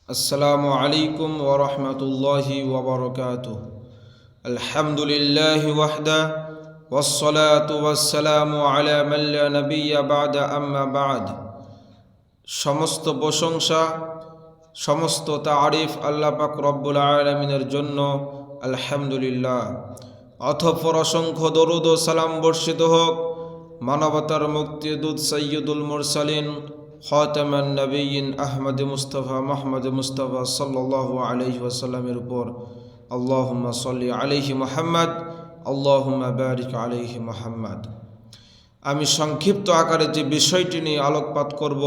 আসসালামু আলাইকুম ওয়া রাহমাতুল্লাহি ওয়া বারাকাতুহু। আলহামদুলিল্লাহি ওয়াহদা ওয়াসসালাতু ওয়াসসালামু আলা মান লা নাবিয়্যা বা'দা আম্মা বা'দ। সমস্ত প্রশংসা, সমস্ত তারিফ আল্লাহ পাক রব্বুল আলামিনের জন্য। আলহামদুলিল্লাহ। অতঃপর অসংখ্য দরুদ ও সালাম বর্ষিত হোক মানবতার মুক্তিদূত সাইয়্যিদুল মুরসালিন খাতামান নবিয়্যিন আহমদ মুস্তাফা মুহাম্মদ মুস্তাফা সাল্লাল্লাহু আলাইহি ওয়াসাল্লামের উপর। আল্লাহুম্মা সাল্লি আলাইহি মুহাম্মদ, আল্লাহুম্মা বারিক আলাইহি মুহাম্মদ। আমি সংক্ষিপ্ত আকারে যে বিষয়টি নিয়ে আলোকপাত করব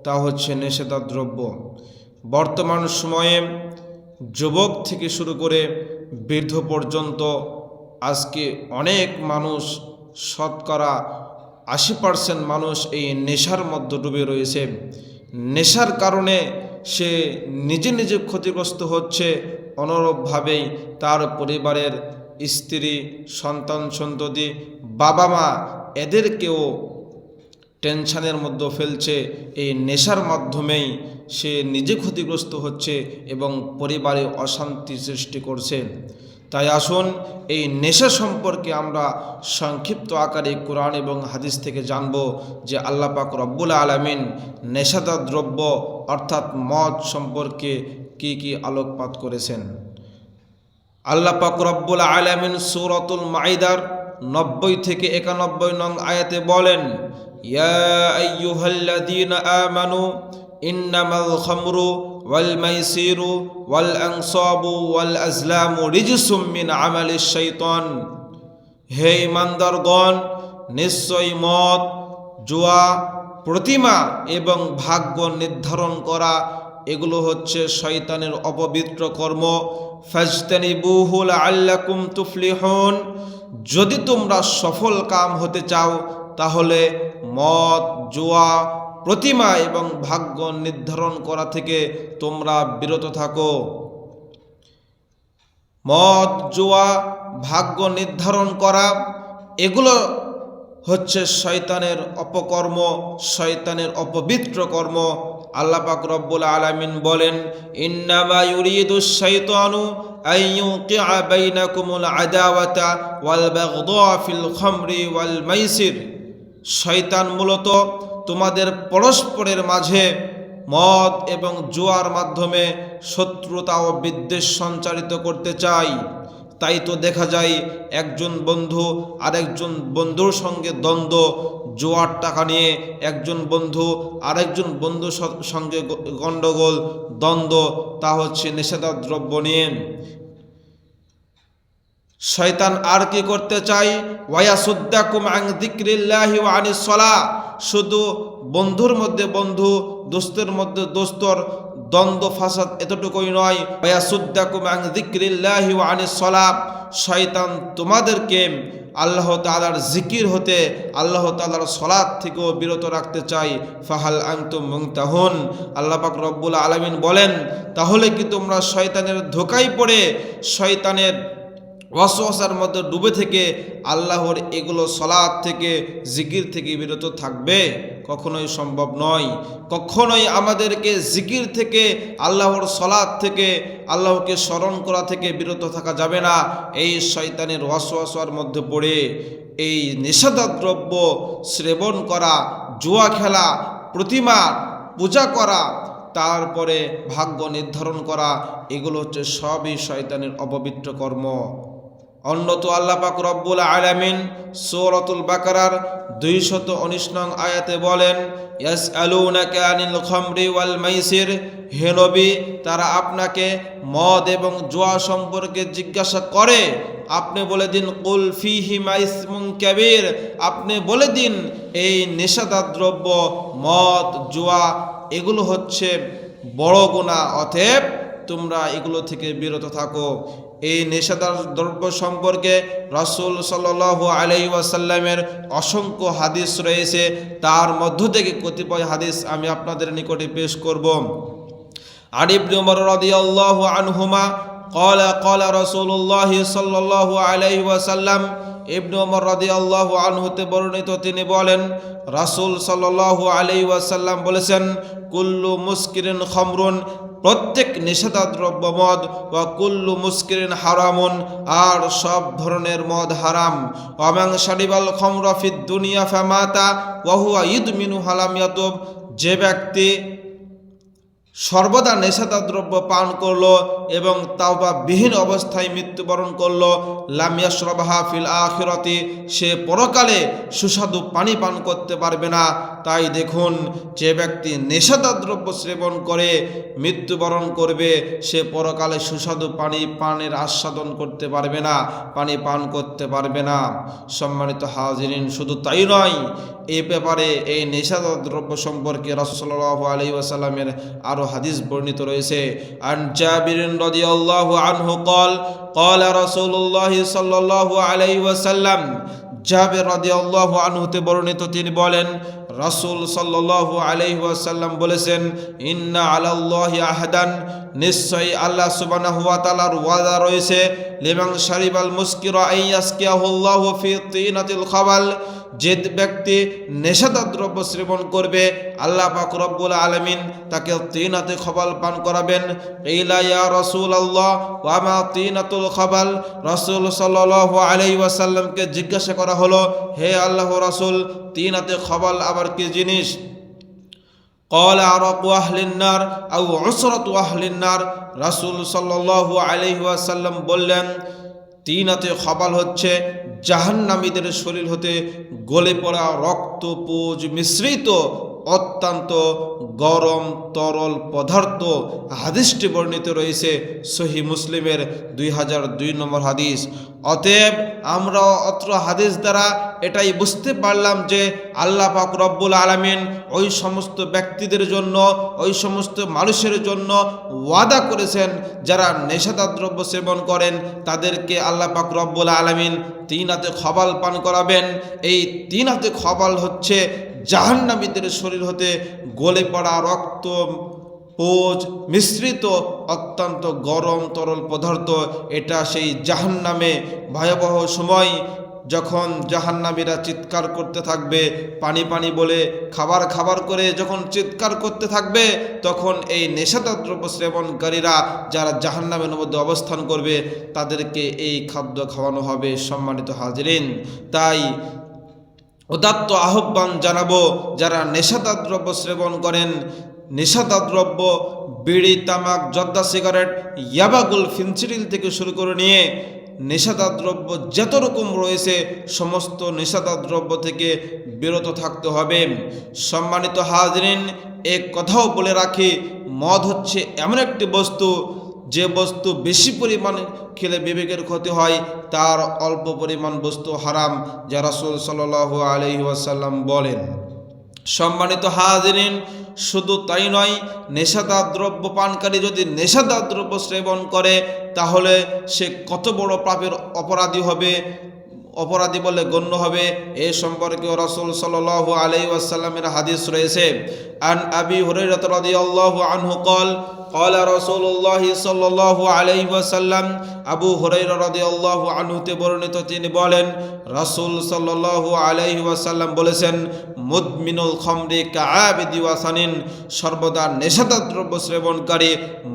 তা হচ্ছে নিষিদ্ধদ্রব্য। বর্তমান সময়ে যুবক থেকে শুরু করে বৃদ্ধ পর্যন্ত আজকে অনেক মানুষ, শতকরা 80% মানুষ এই নেশার মধ্যে ডুবে রয়েছে। নেশার কারণে সে নিজে নিজে ক্ষতিগ্রস্ত হচ্ছে, অনুরূপভাবেই তার পরিবারের স্ত্রী, সন্তান সন্ততি, বাবা মা এদেরকেও টেনশনের মধ্যে ফেলছে। এই নেশার মাধ্যমেই সে নিজে ক্ষতিগ্রস্ত হচ্ছে এবং পরিবারে অশান্তি সৃষ্টি করছে। তাই আসুন এই নেশা সম্পর্কে আমরা সংক্ষিপ্ত আকারে কোরআন এবং হাদিস থেকে জানব যে আল্লাহ পাক রব্বুল আলামিন নেশাদার দ্রব্য অর্থাৎ মদ সম্পর্কে কি কি আলোকপাত করেছেন। আল্লাহ পাক রব্বুল আলামিন সূরাতুল মাইদার 90 থেকে 91 নং আয়াতে বলেন, ইয়া আইয়ুহাল্লাযীনা আমানু ইন্নামাল খামরু ওয়াল মাইসিরু ওয়াল আনসাবু ওয়াল আজলামু রিজসুম মিন আমালিশ শাইতান। হে ঈমানদারগণ, নিশ্চয়ই মদ, জুয়া, প্রতিমা এবং ভাগ্য নির্ধারণ করা এগুলো হচ্ছে শয়তানের অপবিত্র কর্ম। ফাজতানিবুহু লাআল্লাকুম তুফলিহুন। যদি তোমরা সফল কাম হতে চাও তাহলে মদ, জুয়া, প্রতিমা এবং ভাগ্য নির্ধারণ করা থেকে তোমরা বিরত থাকো। মদ, জুয়া, ভাগ্য নির্ধারণ করা এগুলো হচ্ছে শয়তানের অপকর্ম, শয়তানের অপবিত্র কর্ম। আল্লাহ পাক রব্বুল আলামিন বলেন, ইন্নামা ইউরিদুশ শাইতানু আইয়ুকিআ বাইনাকুমুল আদাওয়াতা ওয়াল বাগদা ফিল খামরি ওয়াল মাইসির। শয়তান মূলত তোমাদের পরস্পরের মাঝে মদ এবং জুয়ার মাধ্যমে শত্রুতা ও বিদ্বেষ সঞ্চারিত করতে চায়। তাই তো দেখা যায় একজন বন্ধু আরেকজন বন্ধুর সঙ্গে দ্বন্দ্ব, জুয়ার টাকা নিয়ে একজন বন্ধু আরেকজন বন্ধুর সঙ্গে গণ্ডগোল, দ্বন্দ্ব, তা হচ্ছে নেশাদার দ্রব্য নিয়ে। শয়তান আর কি করতে চায়? ওয়ায়াসুদ্দাকুম আন যিকরিল্লাহি ওয়া আনিস সালাহ। শুধু বন্ধুর মধ্যে বন্ধু, দোস্তের মধ্যে দোস্তর দ্বন্দ্ব ফাসাদ এতটুকুই নয়, ওয়ায়াসুদ্দাকুম আন যিকরিল্লাহি ওয়া আনিস সালাহ। শয়তান তোমাদেরকে আল্লাহ তাআলার জিকির হতে, আল্লাহ তাআলার সালাত থেকেও বিরত রাখতে চাই। ফাহাল আনতুম মুনতাহুন। আল্লাহ পাক রব্বুল আলামিন বলেন, তাহলে কি তোমরা শয়তানের ধোঁকায় পড়ে, শয়তানের ওয়াসওয়াসার মধ্যে ডুবে থেকে আল্লাহর এগুলো সালাত থেকে, জিকির থেকে বিরত থাকবে? কখনোই সম্ভব নয়। কখনোই আমাদেরকে জিকির থেকে, আল্লাহর সালাত থেকে, আল্লাহকে স্মরণ করা থেকে বিরত থাকা যাবে না। এই শয়তানের ওয়াসওয়াসার মধ্যে পড়ে এই নেশাদার দ্রব্য সেবন করা, জুয়া খেলা, প্রতিমা পূজা করা, তারপরে ভাগ্য নির্ধারণ করা, এগুলো হচ্ছে সবই শয়তানের অপবিত্র কর্ম। অন্যত আল্লাহ পাক রব্বুল আলামিন সূরাতুল বাকারার 219 নং আয়াতে বলেন, ইয়াসআলুনাকা আনিল খামরি ওয়াল মাইসির। হে নবী, তারা আপনাকে মদ এবং জুয়া সম্পর্কে জিজ্ঞাসা করে, আপনি বলে দিন, কুল ফীহিমা ইসমুন কাবীর। আপনি বলে দিন এই নেশাদার দ্রব্য মদ, জুয়া এগুলো হচ্ছে বড় গুনাহ, অতএব তোমরা এগুলো থেকে বিরত থাকো। এই নেশাদার দ্রব্য সম্পর্কে রাসূল সাল্লাল্লাহু আলাইহি ওয়াসাল্লামের অসংখ্য হাদিস রয়েছে। তার মধ্য থেকে কতিপয় হাদিস আমি আপনাদের নিকটে পেশ করব। আন ইবনে উমর রাদিয়াল্লাহু আনহুমা ক্বালা রাসূলুল্লাহ সাল্লাল্লাহু আলাইহি ওয়াসাল্লাম। ইবনে উমর রাদিয়াল্লাহু আনহুতে বর্ণিত, তিনি বলেন, রাসূল সাল্লাল্লাহু আলাইহি ওয়াসাল্লাম বলেছেন, কুল্লু মুসকিরিন খামরুন। প্রত্যেক নেশাদার দ্রব্য মদ, ওয়া কুল্লু মুস্কিরিন হারামুন, আর সব ধরনের মদ হারাম। ওয়ামান শারিবাল খামরা ফিদ দুনিয়া ফামাতা ওয়া হুয়া ইদমিনু হালাম ইয়াতুব, যে ব্যক্তি সর্বদা নেশাদার দ্রব্য পান করলো এবং তাওবা বিহীন অবস্থায় মৃত্যুবরণ করলো, লাম ইয়াশরাবহা ফিল আখিরাতি, সে পরকালে সুস্বাদু পানি পান করতে পারবে না। তাই দেখুন, যে ব্যক্তি নেশাদার দ্রব্য সেবন করে মৃত্যুবরণ করবে, সে পরকালে সুস্বাদু পানের আস্বাদন করতে পারবে না, পানি পান করতে পারবে না। সম্মানিত হাজিরিন, শুধু তাই নয়, এই ব্যাপারে এই নেশাদার দ্রব্য সম্পর্কে রাসূল সাল্লাল্লাহু আলাইহি ওয়াসাল্লামের আরো হাদিস বর্ণিত রয়েছে। আন জাবির রাদিয়াল্লাহু আনহু قال قال رسول الله صلى الله عليه وسلم, জাবির রাদিয়াল্লাহু আনহু তে বর্ণিত, তিনি বলেন রাসূল সাল্লাল্লাহু আলাইহি ওয়াসাল্লাম বলেছেন, ইন্না আলাল্লাহি আহাদান, নিশ্চয়ই আল্লাহ সুবহানাহু ওয়া তাআলার ওয়াদা রয়েছে, লিমান শারিবাল মুসকিরা আইয়াসকিয়াহুল্লাহু ফি তিনাতিল খাবাল, যে ব্যক্তি নেশাদার দ্রব্য সেবন করবে আল্লাহ পাক রব্বুল আলামিন তাকে তিনাতে খবাল পান করাবেন। ইলা ইয়া রাসূলুল্লাহ ওয়া মা তিনাতুল খাবাল, রাসূল সাল্লাল্লাহু আলাইহি ওয়াসাল্লামকে জিজ্ঞাসা করা হলো, হে আল্লাহর রাসূল, তিনাতে খবাল আবার কি জিনিস? قال عرق أهل النار أو عسرة أهل النار, রাসূল সাল্লাল্লাহু আলাইহি ওয়াসাল্লাম বললেন, তিনাতে খবাল হচ্ছে জাহান্নামীদের শরীর হতে গলে পড়া রক্ত পুঁজ মিশ্রিত অত্যন্ত গরম তরল পদার্থ। হাদিসটি বর্ণিত রয়েছে সহিহ মুসলিমের 2002 নম্বর হাদিস। অতএব আমরা অত্র হাদিস দ্বারা এটাই বুঝতে পারলাম যে আল্লাহ পাক রব্বুল আলামিন ওই সমস্ত ব্যক্তিদের জন্য, ওই সমস্ত মানুষের জন্য ওয়াদা করেছেন যারা নেশাদার দ্রব্য সেবন করেন, তাদেরকে আল্লাহ পাক রব্বুল আলামিন তিনাতে খবাল পান করাবেন। এই তিনাতে খবাল হচ্ছে জাহান্নামীদের শরীর হতে গলে পড়া রক্ত পুঁজ মিশ্রিত অত্যন্ত গরম তরল পদার্থ। এটা সেই জাহান্নামে ভয়াবহ সময়, যখন জাহান্নামীরা চিৎকার করতে থাকবে, পানি পানি বলে, খাবার খাবার করে যখন চিৎকার করতে থাকবে, তখন এই নেশাদার দ্রব্য সেবনকারীরা যারা জাহান্নামের মধ্যে অবস্থান করবে, তাদেরকে এই খাদ্য খাওয়ানো হবে। সম্মানিত হাজিরিন, তাই উদাত্ত আহ্বান জানাবো, যারা নেশাদার দ্রব্য সেবন করেন, নেশাদার দ্রব্য বিড়ি, তামাক, জর্দা, সিগারেট, ইয়াবাগুল, ফেনসিডিল থেকে শুরু করে নিয়ে নেশাদার দ্রব্য যত রকম রয়েছে, সমস্ত নেশাদার দ্রব্য থেকে বিরত থাকতে হবে। সম্মানিত হাজিরিন, এক কথাও বলে রাখি, মদ হচ্ছে এমন একটি বস্তু, যে বস্তু বেশি পরিমাণে খেলে বিবেকের ক্ষতি হয়, তার অল্প পরিমাণ বস্তু হারাম, যা রাসূল সাল্লাল্লাহু আলাইহি ওয়াসাল্লাম বলেন। সম্মানিত হাজিরিন, শুধু তাই নয়, নেশাদার দ্রব্য পানকারী যদি নেশাদার দ্রব্য সেবন করে, তাহলে সে কত বড় পাপের অপরাধী বলে গণ্য হবে। এ সম্পর্কে রাসূল সাল্লাল্লাহু আলাইহি ওয়াসাল্লামের হাদিস রয়েছে। আন আবি হুরায়রা রাদিয়াল্লাহু আনহু قال قال رسول الله صلى الله عليه وسلم, আবু হুরায়রা রাদিয়াল্লাহু আনহু তে বর্ণিত, তিনি বলেন রাসূল সাল্লাল্লাহু আলাইহি ওয়াসাল্লাম বলেছেন, মুদমিনুল খামরি কাআবিদি ওয়াসানিন, সর্বদা নেশাদার দ্রব্য সেবনকারী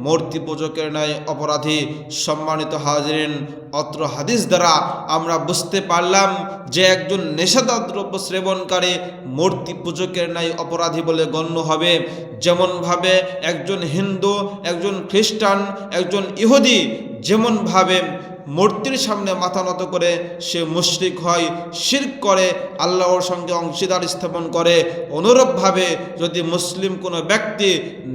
মূর্তি পূজকের ন্যায় অপরাধী। সম্মানিত হাজিরিন, অত্র হাদিস দ্বারা আমরা বুঝতে পারলাম যে একজন নেশাদার দ্রব্য সেবনকারী মূর্তি পূজকের ন্যায় অপরাধী বলে গণ্য হবে। যেমনভাবে একজন হিন্দু, একজন খ্রিস্টান, একজন ইহুদি যেমনভাবে মূর্তির সামনে মাথা নত করে সে মুশরিক হয়, শিরক করে, আল্লাহর সঙ্গে অংশীদার স্থাপন করে, অনুরূপভাবে যদি মুসলিম কোনো ব্যক্তি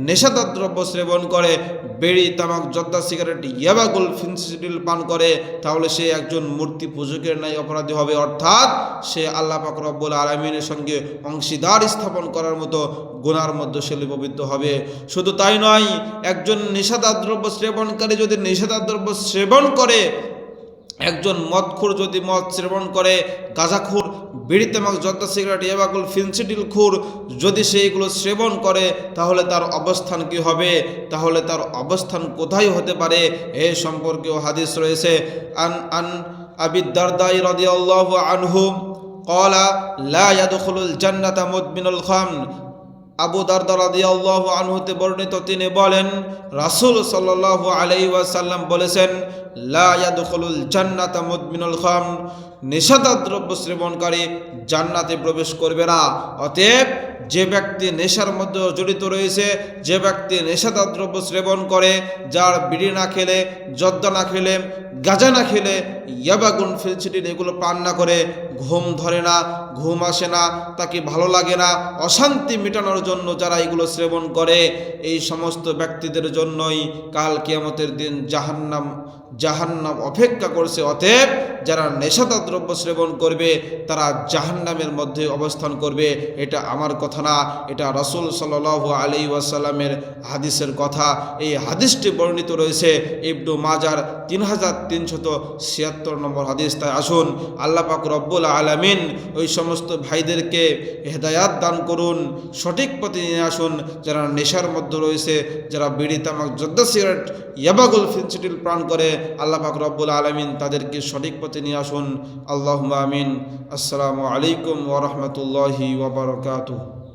নেশাদার দ্রব্য সেবন করে, বিড়ি, তামাক, জর্দা, সিগারেট, ইয়াবাগুল, ফেনসিডিল পান করে, তাহলে সে একজন মূর্তি পূজকের ন্যায় অপরাধী হবে। অর্থাৎ সে আল্লাহ পাক রব্বুল আলামিনের সঙ্গে অংশীদার স্থাপন করার মতো গুনার মধ্যে সে লিপ্ত হবে। শুধু তাই নয়, একজন নেশাদার দ্রব্য সেবনকারী যদি নেশাদার দ্রব্য সেবন করে, একজন মদখোর যদি মদ সেবন করে, গাঁজাখোর, বিড়ি, তামাক, জর্দা, সিগারেট, ইয়াবাগুল, ফেনসিডিল খোর যদি সেইগুলো সেবন করে, তাহলে তার অবস্থান কি হবে? তাহলে তার অবস্থান কোথায় হতে পারে? এ সম্পর্কেও হাদিস রয়েছে। আন আবি দারদা রাদিয়াল্লাহু আনহু قال لا يدخل الجنة مدمن الخمر, আবু দারদা রাদিয়াল্লাহু আনহুতে বর্ণিত, তিনি বলেন রাসূল সাল্লাল্লাহু আলাইহি ওয়াসাল্লাম বলেছেন, লা ইয়াদখুলুল জান্নাতা মুদমিনুল খামর, নেশাদার দ্রব্য সেবনকারী জান্নাতে প্রবেশ করবে না। অতএব যে ব্যক্তি নেশার মধ্যে জড়িত রয়েছে, যে ব্যক্তি নেশাদার দ্রব্য সেবন করে, যার বিড়ি না খেলে, জর্দা না খেলে, গাঁজা না খেলে, ইয়াবাগুন ফেন্সিডিল এগুলো পান না করে ঘুম ধরে না, ঘুম আসে না, তাকে ভালো লাগে না, অশান্তি মেটানোর জন্য যারা এগুলো সেবন করে, এই সমস্ত ব্যক্তিদের জন্যই কাল কিয়ামতের দিন জাহান্নাম অপেক্ষা করছে। অতএব যারা নেশাদার দ্রব্য সেবন করবে তারা জাহান্নামের মধ্যে অবস্থান করবে। এটা আমার কথা না, এটা রাসূল সাল্লাল্লাহু আলাইহি ওয়াসাল্লামের হাদিসের কথা। এই হাদিসটি বর্ণিত রয়েছে ইবনু মাজার 3376 নম্বর হাদিস। তাই আসুন আল্লাহ পাক রব্বুল আলামিন ওই সমস্ত ভাইদেরকে হেদায়াত দান করুন, সঠিক পথে নিয়ে আসুন যারা নেশার মধ্যে রয়েছে, যারা বিড়ি, তামাক, জর্দা, সিগারেট, ইয়াবাগুল ফেন্সিডিল পান করে। আল্লাহ পাক রব্বুল আলামিন তাদেরকে সঠিক পথে নিয়ে আসুন। আল্লাহুম্মা আমিন। আসসালামু আলাইকুম ওয়া রাহমাতুল্লাহি ওয়া বারাকাতুহু।